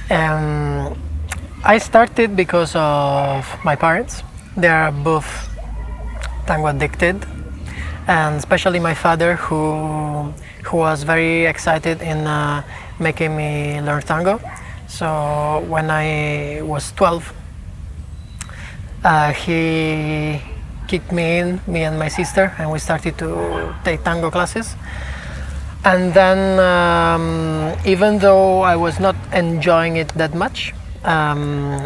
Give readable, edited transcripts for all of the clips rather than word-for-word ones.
Um, I started because of my parents. They are both tango addicted, and especially my father, who was very excited in making me learn tango. So when I was 12, he kicked me in, me and my sister, and we started to take tango classes. And then, even though I was not enjoying it that much,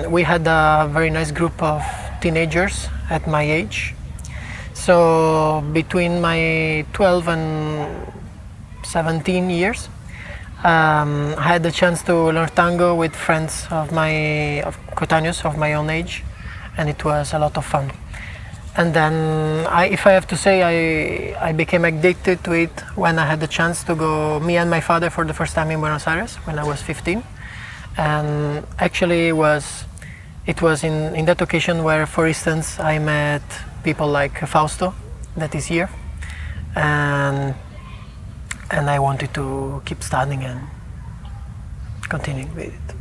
we had a very nice group of teenagers at my age. So between my 12 and 17 years, I had the chance to learn tango with friends of coetáneos of my own age, and it was a lot of fun. And then, if I have to say, I became addicted to it when I had the chance to go, me and my father, for the first time in Buenos Aires when I was 15. And actually it was in that occasion where, for instance, I met people like Fausto, that is here, and I wanted to keep studying and continuing with it.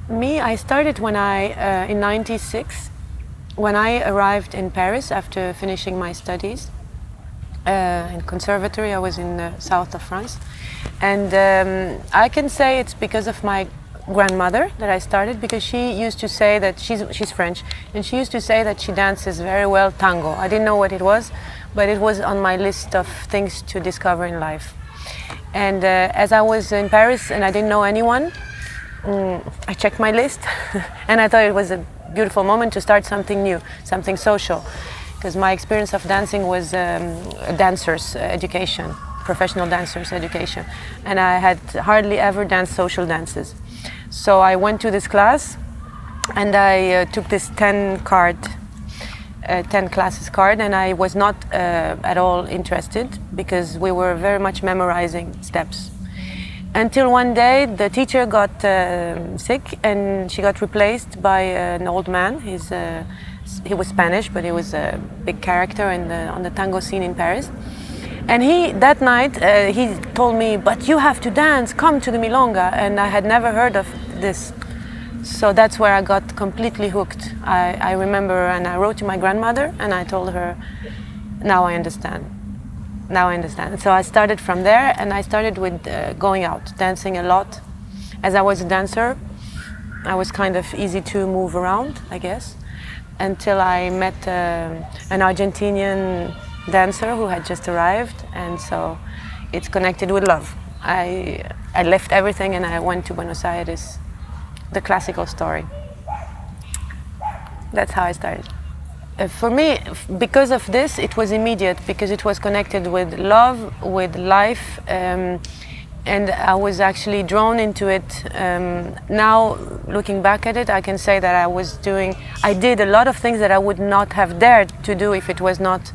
Me, I started when in '96, when I arrived in Paris after finishing my studies in conservatory. I was in the south of France, and I can say it's because of my grandmother that I started, because she used to say that she's French, and she used to say that she dances very well tango. I didn't know what it was, but it was on my list of things to discover in life. And as I was in Paris and I didn't know anyone, I checked my list and I thought it was a beautiful moment to start something new, something social, because my experience of dancing was a dancer's education, professional dancer's education, and I had hardly ever danced social dances. So I went to this class and I took this 10 classes card, and I was not at all interested, because we were very much memorizing steps. Until one day the teacher got sick and she got replaced by an old man. He was Spanish, but he was a big character on the tango scene in Paris. And that night he told me, "But you have to dance, come to the milonga." And I had never heard of this. So that's where I got completely hooked. I remember, and I wrote to my grandmother and I told her, now I understand. Now I understand. So I started from there, and I started with going out, dancing a lot. As I was a dancer, I was kind of easy to move around, I guess, until I met an Argentinian dancer who had just arrived, and so it's connected with love. I left everything and I went to Buenos Aires, the classical story. That's how I started. For me, because of this, it was immediate, because it was connected with love, with life, and I was actually drawn into it. Now, looking back at it, I can say that I did a lot of things that I would not have dared to do if it was not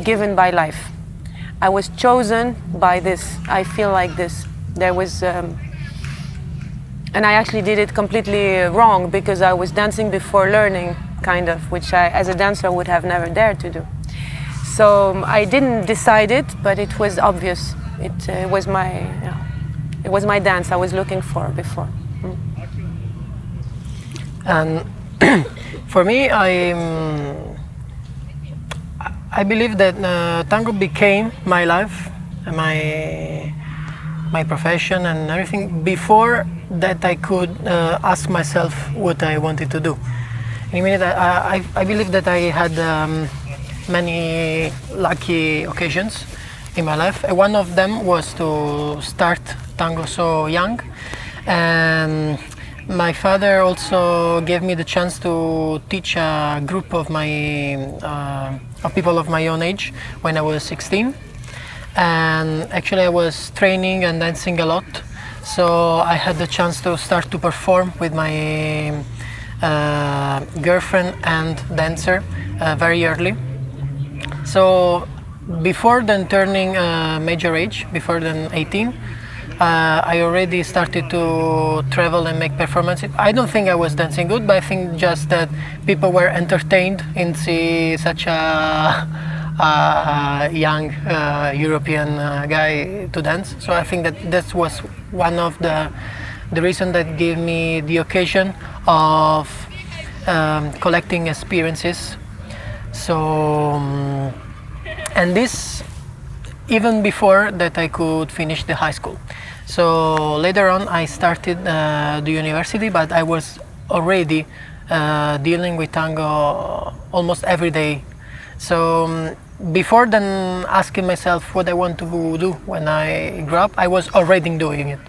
given by life. I was chosen by this. I feel like this. There was. And I actually did it completely wrong, because I was dancing before learning, which I, as a dancer, would have never dared to do. So I didn't decide it, but it was obvious. It was my dance I was looking for before. And for me, I believe that tango became my life, my profession and everything, before that I could ask myself what I wanted to do. In a minute, I believe that I had many lucky occasions in my life. One of them was to start tango so young, and my father also gave me the chance to teach a group of people of my own age when I was 16. And actually I was training and dancing a lot, so I had the chance to start to perform with my girlfriend and dancer very early. So before then turning major age, before then 18, I already started to travel and make performances. I don't think I was dancing good, but I think just that people were entertained in see such a a young European guy to dance. So I think that was one of the reason that gave me the occasion of collecting experiences. So and this even before that I could finish the high school. So later on I started the university, but I was already dealing with tango almost every day. So before then asking myself what I want to do when I grow up, I was already doing it.